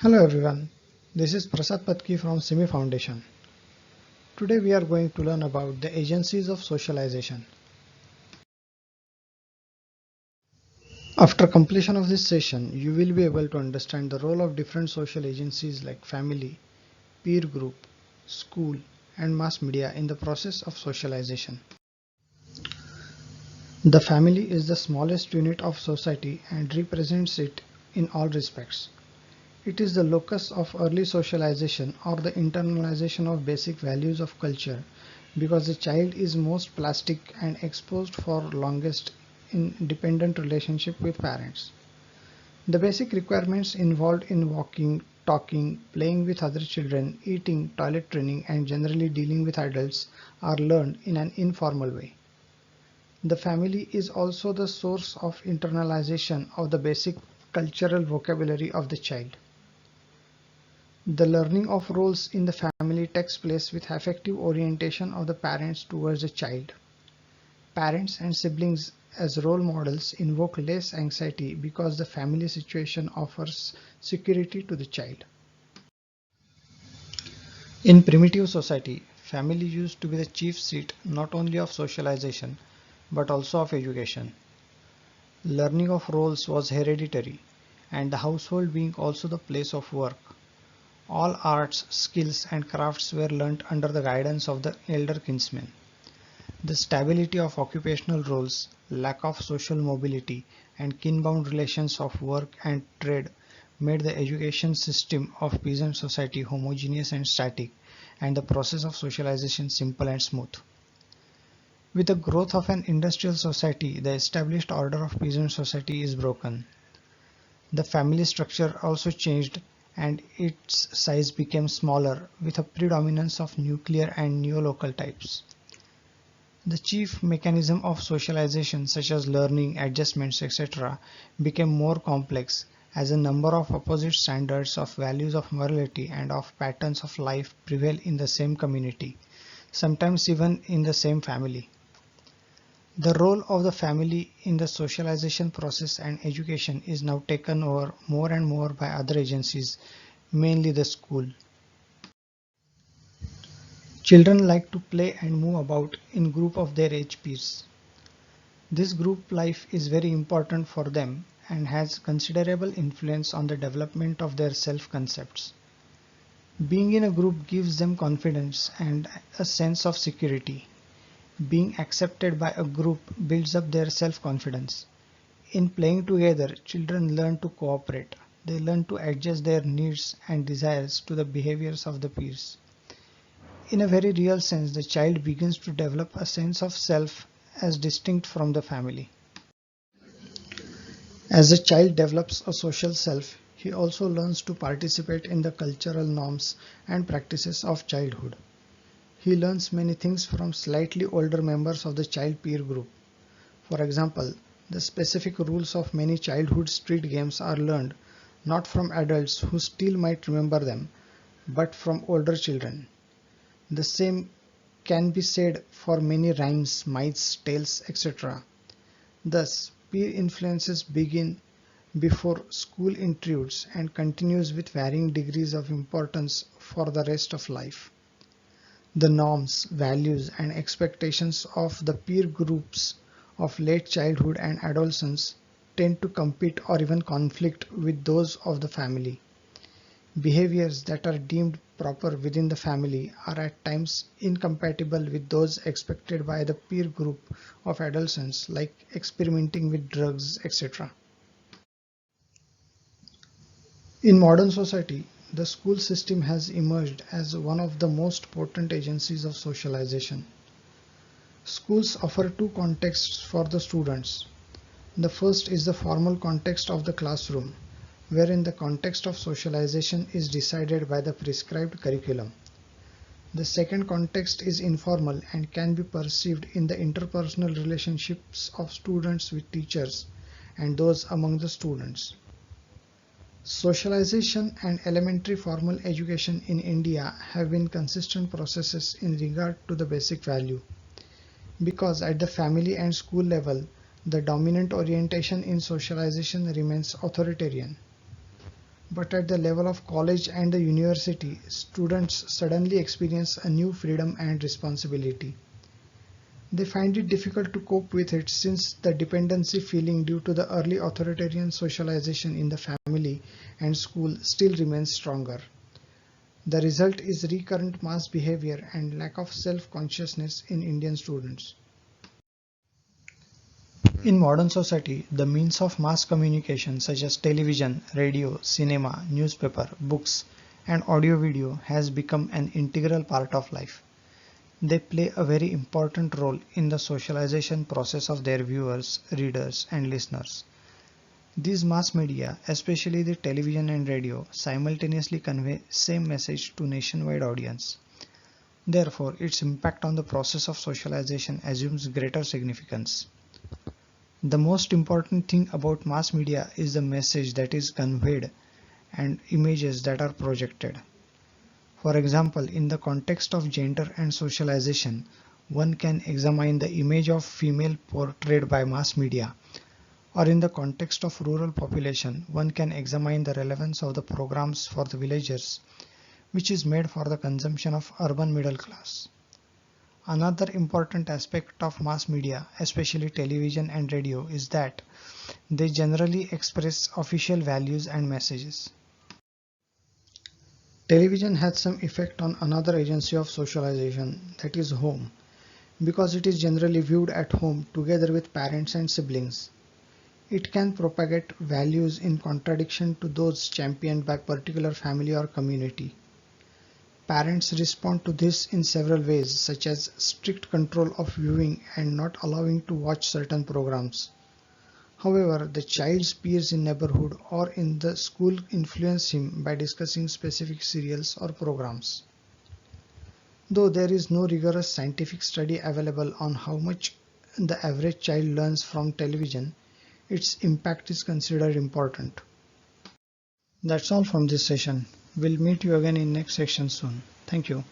Hello everyone, this is Prasad Patki from Simi Foundation. Today we are going to learn about the agencies of socialization. After completion of this session, you will be able to understand the role of different social agencies like family, peer group, school, and mass media in the process of socialization. The family is the smallest unit of society and represents it in all respects. It is the locus of early socialization or the internalization of basic values of culture because the child is most plastic and exposed for longest in dependent relationship with parents. The basic requirements involved in walking, talking, playing with other children, eating, toilet training and generally dealing with adults are learned in an informal way. The family is also the source of internalization of the basic cultural vocabulary of the child. The learning of roles in the family takes place with affective orientation of the parents towards the child. Parents and siblings as role models invoke less anxiety because the family situation offers security to the child. In primitive society, family used to be the chief seat not only of socialization but also of education. Learning of roles was hereditary, and the household being also the place of work. All arts, skills, and crafts were learnt under the guidance of the elder kinsmen. The stability of occupational roles, lack of social mobility, and kinbound relations of work and trade made the education system of peasant society homogeneous and static, and the process of socialization simple and smooth. With the growth of an industrial society, the established order of peasant society is broken. The family structure also changed and its size became smaller with a predominance of nuclear and neolocal types. The chief mechanism of socialization such as learning, adjustments, etc. became more complex as a number of opposite standards of values of morality and of patterns of life prevail in the same community, sometimes even in the same family. The role of the family in the socialization process and education is now taken over more and more by other agencies, mainly the school. Children like to play and move about in group of their age peers. This group life is very important for them and has considerable influence on the development of their self-concepts. Being in a group gives them confidence and a sense of security. Being accepted by a group builds up their self-confidence. In playing together, children learn to cooperate. They learn to adjust their needs and desires to the behaviors of the peers. In a very real sense, the child begins to develop a sense of self as distinct from the family. As a child develops a social self, he also learns to participate in the cultural norms and practices of childhood. He learns many things from slightly older members of the child peer group. For example, the specific rules of many childhood street games are learned not from adults who still might remember them, but from older children. The same can be said for many rhymes, myths, tales, etc. Thus, peer influences begin before school intrudes and continues with varying degrees of importance for the rest of life. The norms, values, and expectations of the peer groups of late childhood and adolescence tend to compete or even conflict with those of the family. Behaviors that are deemed proper within the family are at times incompatible with those expected by the peer group of adolescents, like experimenting with drugs, etc. In modern society, the school system has emerged as one of the most potent agencies of socialization. Schools offer two contexts for the students. The first is the formal context of the classroom, wherein the context of socialization is decided by the prescribed curriculum. The second context is informal and can be perceived in the interpersonal relationships of students with teachers and those among the students. Socialization and elementary formal education in India have been consistent processes in regard to the basic value, because at the family and school level, the dominant orientation in socialization remains authoritarian. But at the level of college and the university, students suddenly experience a new freedom and responsibility. They find it difficult to cope with it since the dependency feeling due to the early authoritarian socialization in the family and school still remains stronger. The result is recurrent mass behavior and lack of self-consciousness in Indian students. In modern society, the means of mass communication such as television, radio, cinema, newspaper, books, and audio-video has become an integral part of life. They play a very important role in the socialization process of their viewers, readers, and listeners. These mass media, especially the television and radio, simultaneously convey same message to nationwide audience. Therefore, its impact on the process of socialization assumes greater significance. The most important thing about mass media is the message that is conveyed and images that are projected. For example, in the context of gender and socialization, one can examine the image of female portrayed by mass media, or in the context of rural population, one can examine the relevance of the programs for the villagers, which is made for the consumption of urban middle class. Another important aspect of mass media, especially television and radio, is that they generally express official values and messages. Television has some effect on another agency of socialization, that is home, because it is generally viewed at home together with parents and siblings. It can propagate values in contradiction to those championed by particular family or community. Parents respond to this in several ways, such as strict control of viewing and not allowing to watch certain programs. However, the child's peers in neighborhood or in the school influence him by discussing specific serials or programs. Though there is no rigorous scientific study available on how much the average child learns from television, its impact is considered important. That's all from this session. We'll meet you again in next section soon. Thank you.